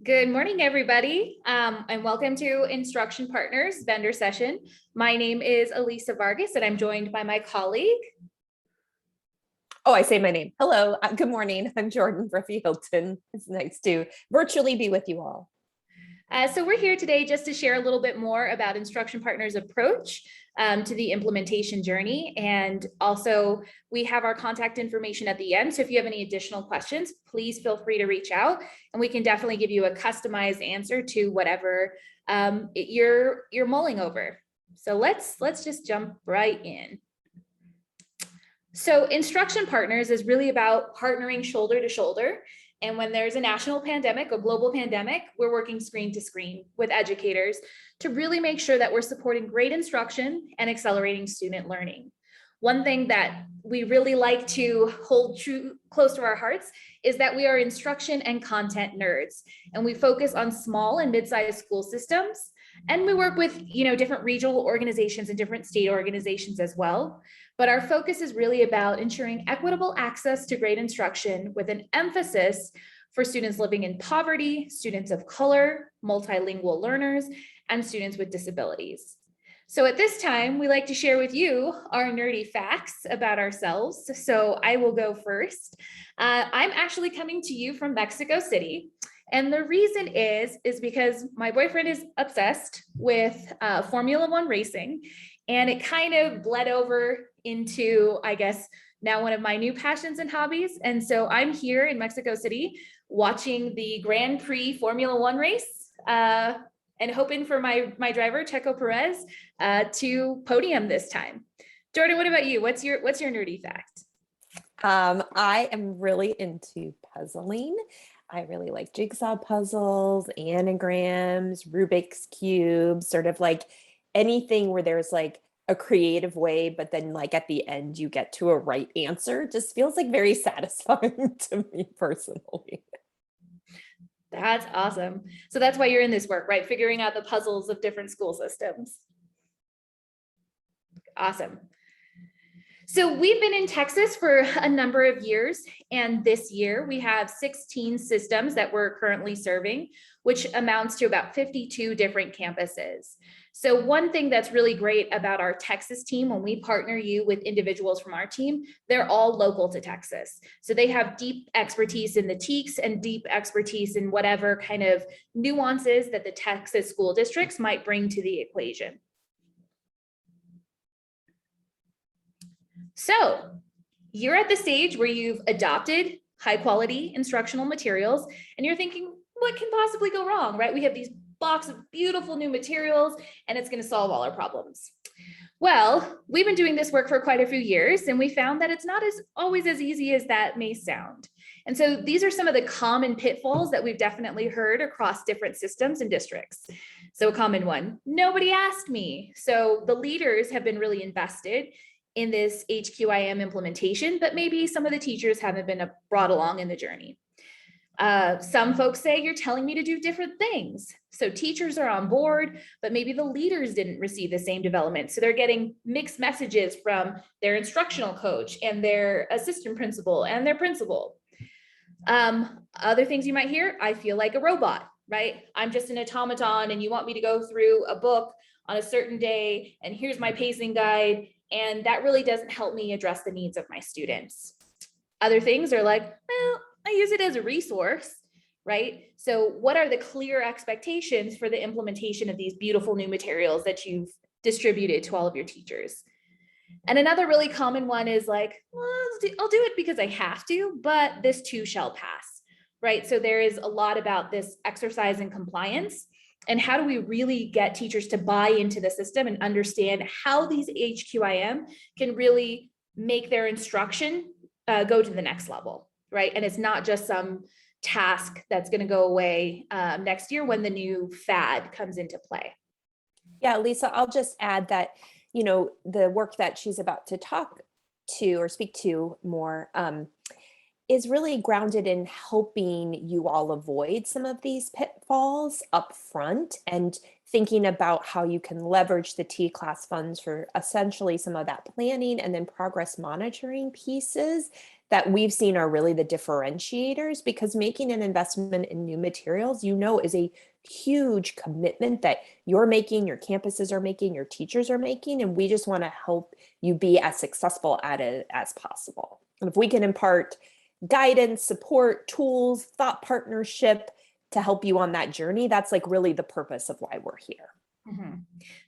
Good morning, everybody, and welcome to Instruction Partners vendor session. My name is Elisa Vargas, and I'm joined by my colleague. Oh, I say my name. Hello, good morning. I'm Jordan Griffey-Hilton. It's nice to virtually be with you all. So we're here today just to share a little bit more about Instruction Partners' approach to the implementation journey. And also we have our contact information at the end. So if you have any additional questions, please feel free to reach out and we can definitely give you a customized answer to whatever you're mulling over. So let's just jump right in. So Instruction Partners is really about partnering shoulder to shoulder. And when there's a national pandemic, a global pandemic, we're working screen to screen with educators to really make sure that we're supporting great instruction and accelerating student learning. One thing that we really like to hold close to our hearts is that we are instruction and content nerds, and we focus on small and mid-sized school systems. And we work with, different regional organizations and different state organizations as well. But our focus is really about ensuring equitable access to great instruction with an emphasis for students living in poverty, students of color, multilingual learners, and students with disabilities. So at this time, we like to share with you our nerdy facts about ourselves. So I will go first. I'm actually coming to you from Mexico City. And the reason is because my boyfriend is obsessed with Formula One racing, and it kind of bled over into, I guess, now one of my new passions and hobbies. And so I'm here in Mexico City watching the Grand Prix Formula One race and hoping for my driver, Checo Perez, to podium this time. Jordan, what about you? What's your nerdy fact? I am really into puzzling. I really like jigsaw puzzles, anagrams, Rubik's cubes, sort of like anything where there's like a creative way, but then like at the end you get to a right answer. Just feels like very satisfying to me personally. That's awesome. So that's why you're in this work, right? Figuring out the puzzles of different school systems. Awesome. So we've been in Texas for a number of years, and this year we have 16 systems that we're currently serving, which amounts to about 52 different campuses. So one thing that's really great about our Texas team, when we partner you with individuals from our team, they're all local to Texas. So they have deep expertise in the TEKS and deep expertise in whatever kind of nuances that the Texas school districts might bring to the equation. So you're at the stage where you've adopted high quality instructional materials and you're thinking, what can possibly go wrong, right? We have these box of beautiful new materials and it's going to solve all our problems. Well, we've been doing this work for quite a few years and we found that it's not always as easy as that may sound. And so these are some of the common pitfalls that we've definitely heard across different systems and districts. So a common one, nobody asked me. So the leaders have been really invested in this HQIM implementation, but maybe some of the teachers haven't been brought along in the journey. Some folks say you're telling me to do different things. So teachers are on board, but maybe the leaders didn't receive the same development. So they're getting mixed messages from their instructional coach and their assistant principal and their principal. Other things you might hear, I feel like a robot, right? I'm just an automaton and you want me to go through a book on a certain day and here's my pacing guide. And that really doesn't help me address the needs of my students. Other things are like, well, I use it as a resource, right? So what are the clear expectations for the implementation of these beautiful new materials that you've distributed to all of your teachers? And another really common one is like, well, I'll do it because I have to, but this too shall pass, right? So there is a lot about this exercise in compliance. And how do we really get teachers to buy into the system and understand how these HQIM can really make their instruction go to the next level, right? And it's not just some task that's going to go away next year when the new fad comes into play. Yeah, Lisa, I'll just add that, the work that she's about to talk to or speak to more is really grounded in helping you all avoid some of these pitfalls up front and thinking about how you can leverage the T-class funds for essentially some of that planning and then progress monitoring pieces that we've seen are really the differentiators, because making an investment in new materials, is a huge commitment that you're making, your campuses are making, your teachers are making, and we just want to help you be as successful at it as possible. And if we can impart guidance, support, tools, thought partnership to help you on that journey, that's like really the purpose of why we're here. Mm-hmm.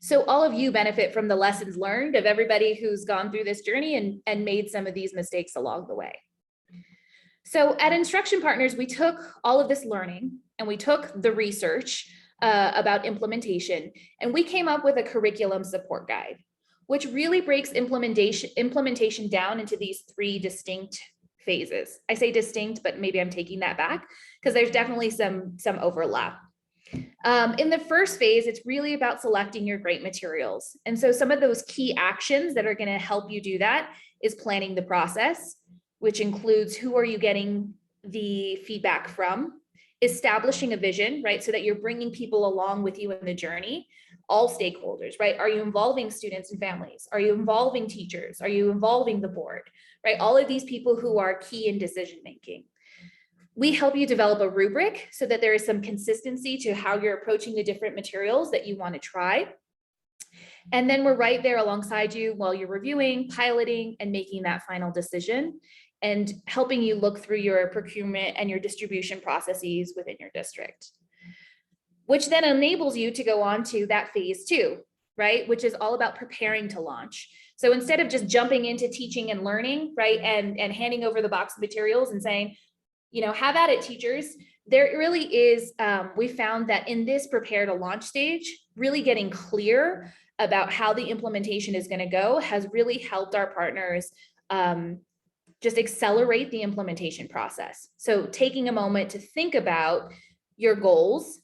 So all of you benefit from the lessons learned of everybody who's gone through this journey and made some of these mistakes along the way. So at Instruction Partners, we took all of this learning and we took the research about implementation, and we came up with a curriculum support guide, which really breaks implementation down into these 3 distinct phases. I say distinct, but maybe I'm taking that back because there's definitely some overlap. In the first phase, it's really about selecting your great materials. And so some of those key actions that are going to help you do that is planning the process, which includes who are you getting the feedback from, establishing a vision, right? So that you're bringing people along with you in the journey, all stakeholders, right? Are you involving students and families? Are you involving teachers? Are you involving the board, right? All of these people who are key in decision-making. We help you develop a rubric so that there is some consistency to how you're approaching the different materials that you want to try. And then we're right there alongside you while you're reviewing, piloting, and making that final decision, and helping you look through your procurement and your distribution processes within your district, which then enables you to go on to that phase 2, right? Which is all about preparing to launch. So instead of just jumping into teaching and learning, right, and handing over the box of materials and saying, have at it, teachers. There really is, we found that in this prepare to launch stage, really getting clear about how the implementation is going to go has really helped our partners just accelerate the implementation process. So taking a moment to think about your goals,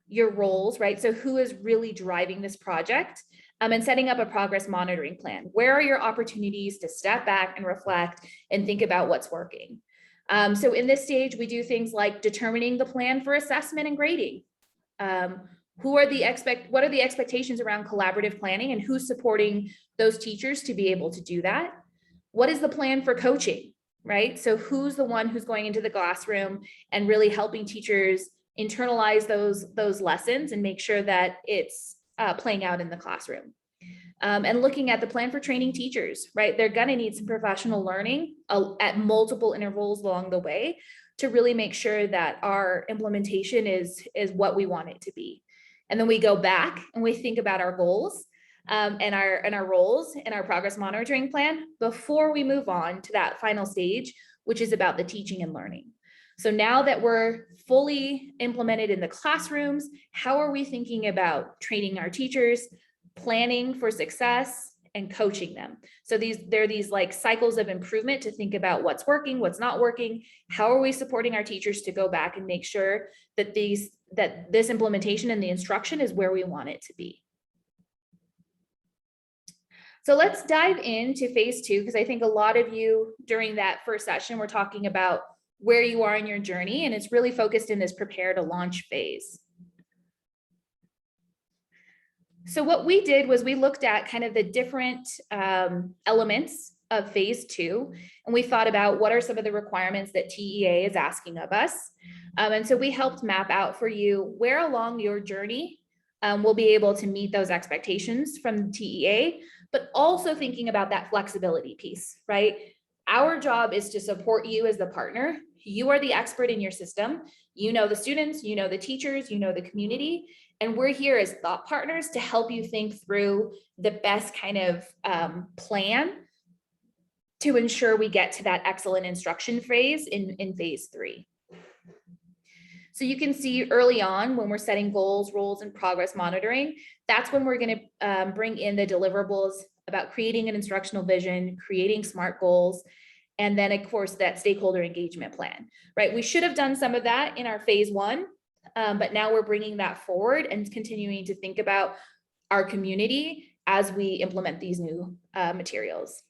your roles, right? So who is really driving this project, and setting up a progress monitoring plan. Where are your opportunities to step back and reflect and think about what's working? So in this stage, we do things like determining the plan for assessment and grading. What are the expectations around collaborative planning, and who's supporting those teachers to be able to do that? What is the plan for coaching, right? So who's the one who's going into the classroom and really helping teachers internalize those lessons and make sure that it's playing out in the classroom? And looking at the plan for training teachers, right? They're going to need some professional learning at multiple intervals along the way to really make sure that our implementation is what we want it to be. And then we go back and we think about our goals and our roles in our progress monitoring plan before we move on to that final stage, which is about the teaching and learning. So now that we're fully implemented in the classrooms, how are we thinking about training our teachers, planning for success, and coaching them? So there are these like cycles of improvement to think about what's working, what's not working. How are we supporting our teachers to go back and make sure that this implementation and the instruction is where we want it to be? So let's dive into phase 2, because I think a lot of you during that first session were talking about where you are in your journey, and it's really focused in this prepare to launch phase. So what we did was we looked at kind of the different elements of phase 2, and we thought about what are some of the requirements that TEA is asking of us. And so we helped map out for you where along your journey we'll be able to meet those expectations from TEA, but also thinking about that flexibility piece, right? Our job is to support you as the partner. You are the expert in your system. You know the students, you know the teachers, you know the community. And we're here as thought partners to help you think through the best kind of plan to ensure we get to that excellent instruction phase in phase 3. So you can see early on when we're setting goals, roles, and progress monitoring, that's when we're going to bring in the deliverables about creating an instructional vision, creating SMART goals, and then of course that stakeholder engagement plan, right? We should have done some of that in our phase 1. But now we're bringing that forward and continuing to think about our community as we implement these new materials.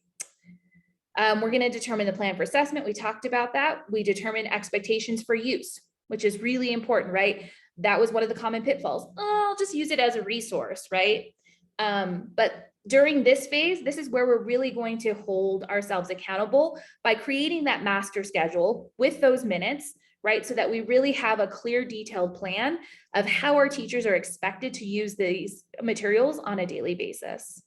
We're going to determine the plan for assessment. We talked about that. We determine expectations for use, which is really important, right? That was one of the common pitfalls. Oh, I'll just use it as a resource, right? But During this phase, this is where we're really going to hold ourselves accountable by creating that master schedule with those minutes, right? So that we really have a clear, detailed plan of how our teachers are expected to use these materials on a daily basis.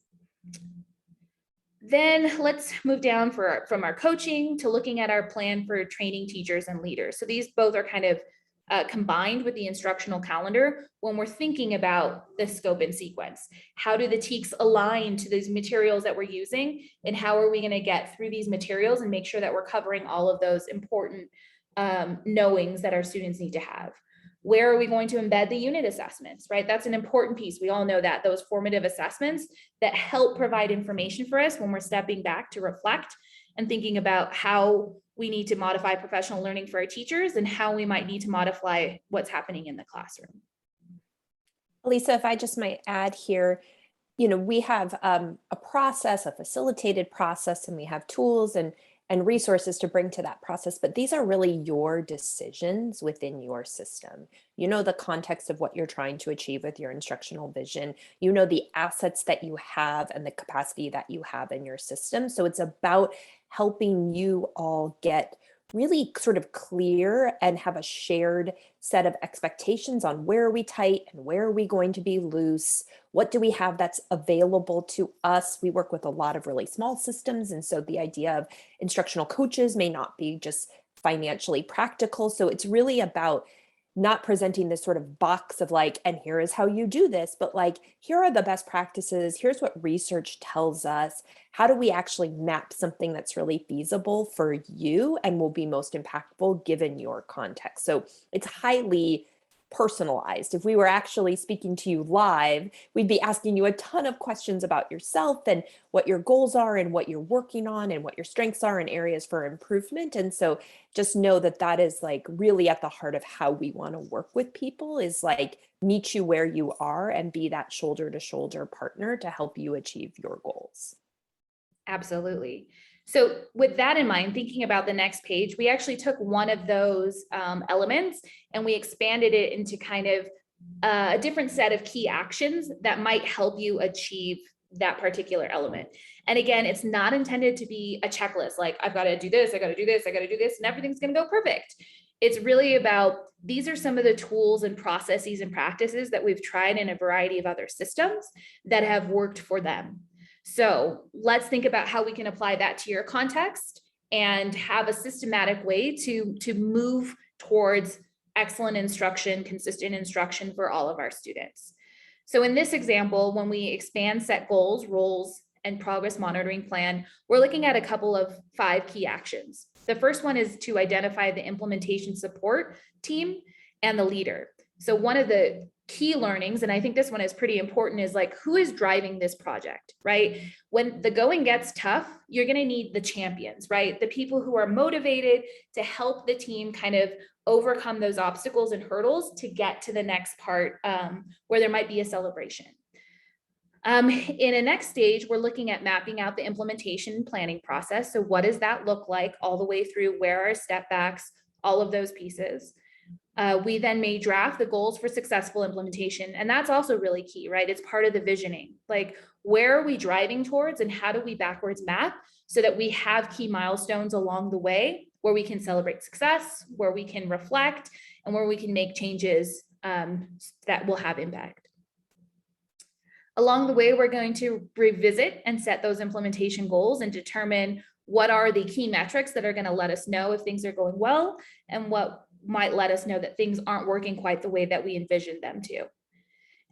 Then let's move down from our coaching to looking at our plan for training teachers and leaders. So these both are kind of combined with the instructional calendar when we're thinking about the scope and sequence. How do the TEKs align to these materials that we're using, and how are we going to get through these materials and make sure that we're covering all of those important knowings that our students need to have? Where are we going to embed the unit assessments, right? That's an important piece. We all know that those formative assessments that help provide information for us when we're stepping back to reflect and thinking about how we need to modify professional learning for our teachers and how we might need to modify what's happening in the classroom. Lisa, if I just might add here, we have a process, a facilitated process, and we have tools and resources to bring to that process, but these are really your decisions within your system. You know the context of what you're trying to achieve with your instructional vision. You know the assets that you have and the capacity that you have in your system. So it's about helping you all get really sort of clear and have a shared set of expectations on where are we tight and where are we going to be loose. What do we have that's available to us? We work with a lot of really small systems. And so the idea of instructional coaches may not be just financially practical. So it's really about not presenting this sort of box of like, and here is how you do this, but like, here are the best practices. Here's what research tells us. How do we actually map something that's really feasible for you and will be most impactful given your context? So it's highly personalized. If we were actually speaking to you live, we'd be asking you a ton of questions about yourself and what your goals are and what you're working on and what your strengths are and areas for improvement. And so just know that that is like really at the heart of how we want to work with people, is like meet you where you are and be that shoulder to shoulder partner to help you achieve your goals. Absolutely. So with that in mind, thinking about the next page, we actually took one of those elements and we expanded it into kind of a different set of key actions that might help you achieve that particular element. And again, it's not intended to be a checklist, like I've got to do this, I got to do this, I got to do this, and everything's going to go perfect. It's really about, these are some of the tools and processes and practices that we've tried in a variety of other systems that have worked for them. So let's think about how we can apply that to your context and have a systematic way to move towards excellent instruction, consistent instruction for all of our students. So in this example, when we expand set goals, roles, and progress monitoring plan, we're looking at a couple of 5 key actions. The first one is to identify the implementation support team and the leader. So one of the key learnings, and I think this one is pretty important, is like, who is driving this project, right? When the going gets tough, you're going to need the champions, right? The people who are motivated to help the team kind of overcome those obstacles and hurdles to get to the next part where there might be a celebration. In a next stage, we're looking at mapping out the implementation and planning process. So what does that look like all the way through? Where are step backs, all of those pieces. We then may draft the goals for successful implementation. And that's also really key, right? It's part of the visioning. Like, where are we driving towards and how do we backwards map so that we have key milestones along the way where we can celebrate success, where we can reflect, and where we can make changes that will have impact. Along the way, we're going to revisit and set those implementation goals and determine what are the key metrics that are going to let us know if things are going well and what might let us know that things aren't working quite the way that we envisioned them to.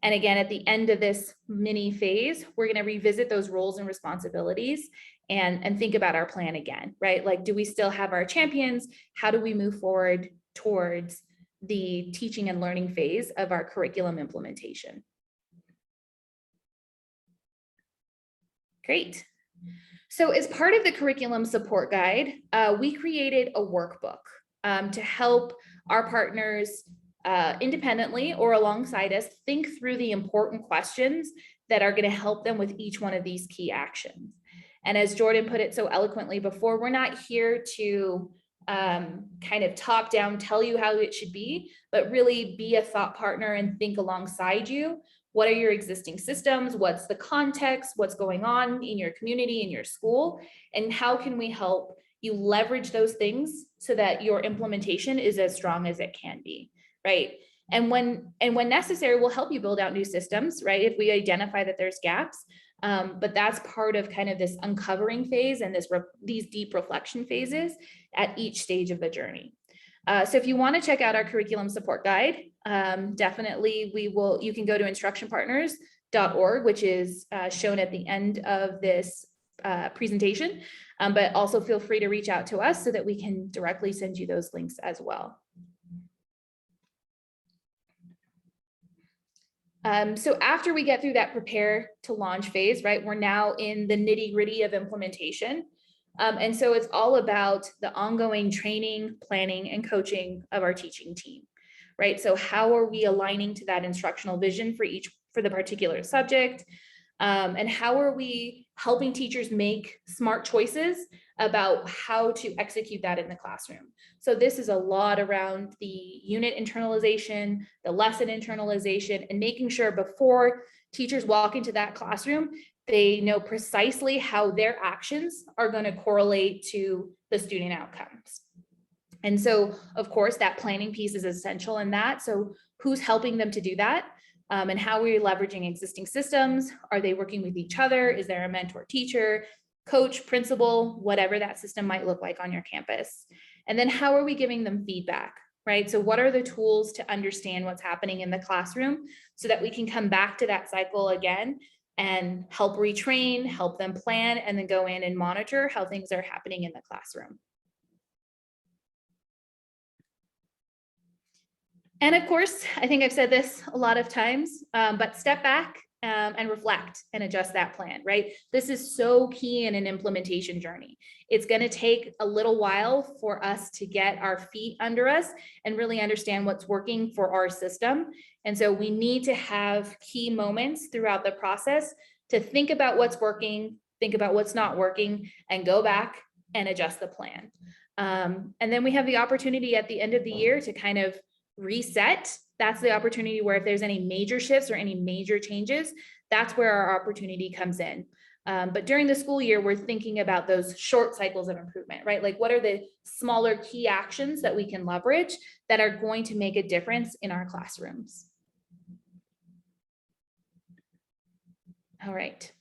And again, at the end of this mini phase, we're going to revisit those roles and responsibilities and think about our plan again, right? Like, do we still have our champions? How do we move forward towards the teaching and learning phase of our curriculum implementation? Great. So as part of the curriculum support guide, we created a workbook to help our partners independently or alongside us think through the important questions that are going to help them with each one of these key actions. And as Jordan put it so eloquently before, we're not here to kind of top down tell you how it should be, but really be a thought partner and think alongside you What are your existing systems? What's the context? What's going on in your community, in your school? And how can we help you leverage those things so that your implementation is as strong as it can be, right? And when necessary, we'll help you build out new systems, right? If we identify that there's gaps, but that's part of kind of this uncovering phase and these deep reflection phases at each stage of the journey. So if you want to check out our curriculum support guide, definitely you can go to instructionpartners.org, which is shown at the end of this presentation, but also feel free to reach out to us so that we can directly send you those links as well. So after we get through that prepare to launch phase, right, we're now in the nitty-gritty of implementation. And so it's all about the ongoing training, planning, and coaching of our teaching team, right? So how are we aligning to that instructional vision for the particular subject? And how are we helping teachers make smart choices about how to execute that in the classroom? So this is a lot around the unit internalization, the lesson internalization, and making sure before teachers walk into that classroom, they know precisely how their actions are going to correlate to the student outcomes. And so, of course, that planning piece is essential in that. So who's helping them to do that? And how are we leveraging existing systems? Are they working with each other? Is there a mentor teacher, coach, principal, whatever that system might look like on your campus? And then how are we giving them feedback, right? So what are the tools to understand what's happening in the classroom so that we can come back to that cycle again and help retrain, help them plan, and then go in and monitor how things are happening in the classroom. And of course, I think I've said this a lot of times, but step back and reflect and adjust that plan, right? This is so key in an implementation journey. It's going to take a little while for us to get our feet under us and really understand what's working for our system. And so we need to have key moments throughout the process to think about what's working, think about what's not working, and go back and adjust the plan. And then we have the opportunity at the end of the year to kind of reset. That's the opportunity where if there's any major shifts or any major changes, that's where our opportunity comes in. But during the school year, we're thinking about those short cycles of improvement, right? Like what are the smaller key actions that we can leverage that are going to make a difference in our classrooms? All right.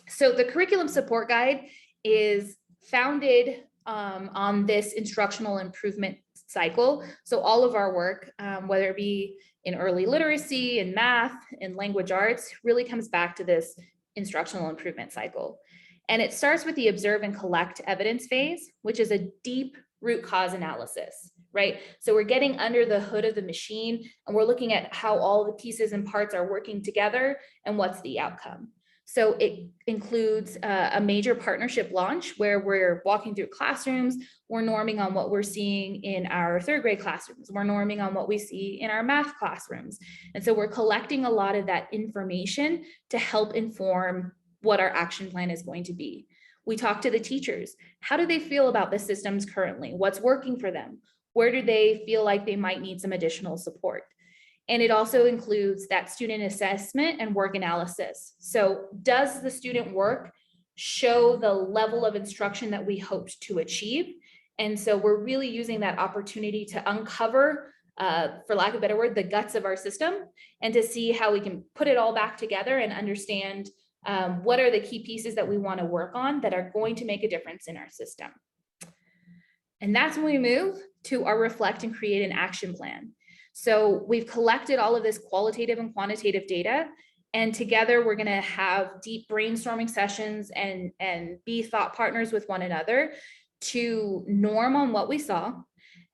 So the curriculum support guide is founded on this instructional improvement cycle. So all of our work, whether it be in early literacy, in math, in language arts, really comes back to this instructional improvement cycle. And it starts with the observe and collect evidence phase, which is a deep root cause analysis, right? So we're getting under the hood of the machine and we're looking at how all the pieces and parts are working together and what's the outcome. So it includes a major partnership launch where we're walking through classrooms, we're norming on what we're seeing in our third grade classrooms, we're norming on what we see in our math classrooms. And so we're collecting a lot of that information to help inform what our action plan is going to be. We talk to the teachers. How do they feel about the systems currently? What's working for them? Where do they feel like they might need some additional support? And it also includes that student assessment and work analysis. So does the student work show the level of instruction that we hoped to achieve? And so we're really using that opportunity to uncover, for lack of a better word, the guts of our system and to see how we can put it all back together and understand what are the key pieces that we want to work on that are going to make a difference in our system. And that's when we move to our reflect and create an action plan. So we've collected all of this qualitative and quantitative data, and together we're going to have deep brainstorming sessions and be thought partners with one another to norm on what we saw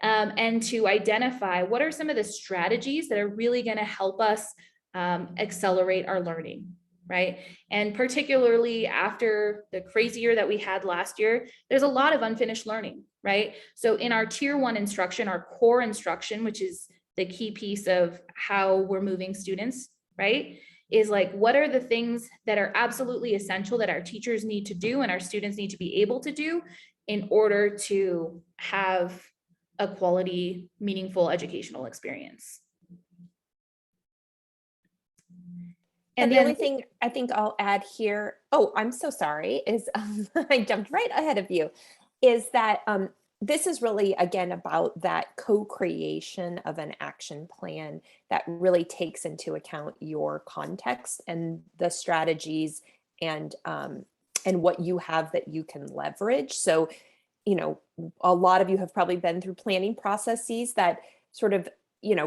and to identify what are some of the strategies that are really going to help us accelerate our learning, right? And particularly after the crazy year that we had last year, there's a lot of unfinished learning, right? So in our tier 1 instruction, our core instruction, which is the key piece of how we're moving students, right, is like, what are the things that are absolutely essential that our teachers need to do and our students need to be able to do in order to have a quality, meaningful educational experience? And And the then, only thing I think I'll add here, oh, I'm so sorry, is I jumped right ahead of you, is that this is really, again, about that co-creation of an action plan that really takes into account your context and the strategies and what you have that you can leverage. So, you know, a lot of you have probably been through planning processes that sort of,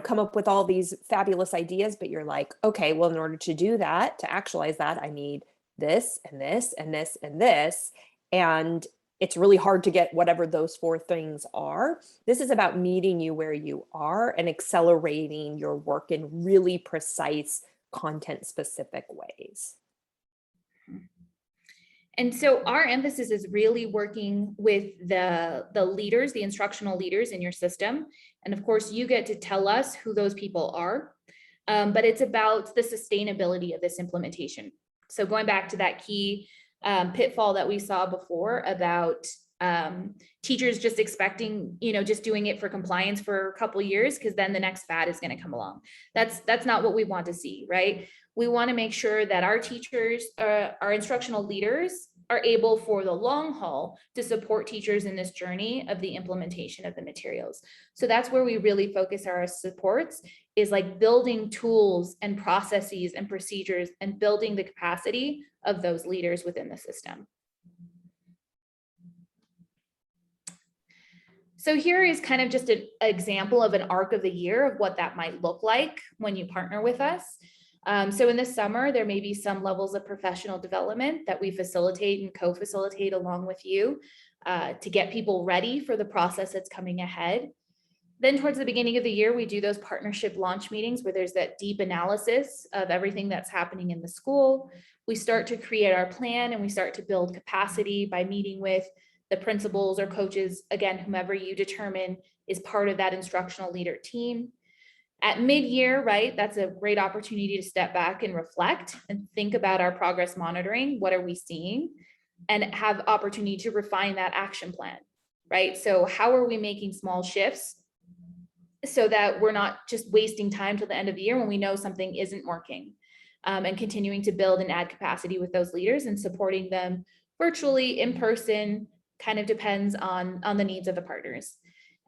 come up with all these fabulous ideas, but you're like, okay, well, in order to do that, to actualize that, I need this and this and this and this. And it's really hard to get whatever those four things are. This is about meeting you where you are and accelerating your work in really precise, content specific ways. and so our emphasis is really working with the leaders, the instructional leaders in your system. And of course, you get to tell us who those people are. But it's about the sustainability of this implementation. So going back to that key pitfall that we saw before about teachers just expecting, just doing it for compliance for a couple of years, because then the next fad is going to come along. That's not what we want to see, right? We want to make sure that our teachers, our instructional leaders are able for the long haul to support teachers in this journey of the implementation of the materials. So that's where we really focus our supports, is like building tools and processes and procedures and building the capacity of those leaders within the system. So here is kind of just an example of an arc of the year of what that might look like when you partner with us. So in the summer, there may be some levels of professional development that we facilitate and co-facilitate along with you to get people ready for the process that's coming ahead. Then towards the beginning of the year, we do those partnership launch meetings where there's that deep analysis of everything that's happening in the school. We start to create our plan and we start to build capacity by meeting with the principals or coaches, again, whomever you determine is part of that instructional leader team. At mid-year, right, that's a great opportunity to step back and reflect and think about our progress monitoring. What are we seeing? And have opportunity to refine that action plan, right? So how are we making small shifts so that we're not just wasting time till the end of the year when we know something isn't working, and continuing to build and add capacity with those leaders and supporting them virtually, in person, kind of depends on the needs of the partners.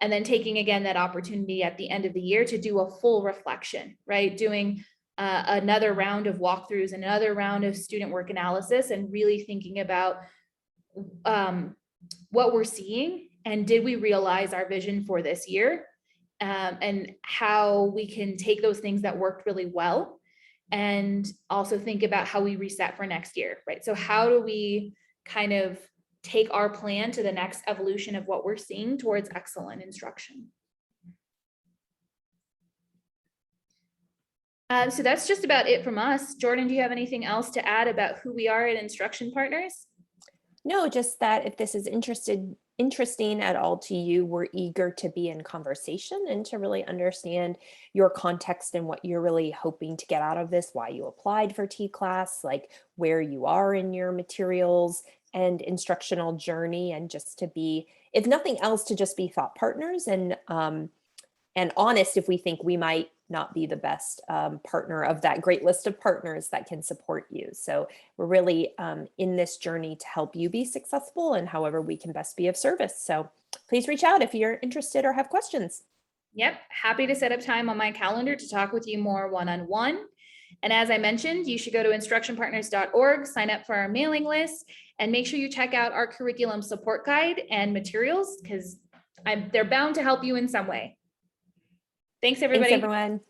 And then taking again that opportunity at the end of the year to do a full reflection, right? Doing another round of walkthroughs, another round of student work analysis, and really thinking about what we're seeing and did we realize our vision for this year, and how we can take those things that worked really well and also think about how we reset for next year, right? So how do we kind of take our plan to the next evolution of what we're seeing towards excellent instruction? So that's just about it from us. Jordan, do you have anything else to add about who we are at Instruction Partners? No, just that if this is interesting at all to you, we're eager to be in conversation and to really understand your context and what you're really hoping to get out of this, why you applied for T-class, like where you are in your materials and instructional journey, and just to be, if nothing else, to just be thought partners and honest if we think we might not be the best partner of that great list of partners that can support you. So we're really in this journey to help you be successful and however we can best be of service. So please reach out if you're interested or have questions. Yep, happy to set up time on my calendar to talk with you more one-on-one. And as I mentioned, you should go to instructionpartners.org, sign up for our mailing list, and make sure you check out our curriculum support guide and materials, because they're bound to help you in some way. Thanks, everybody. Thanks, everyone.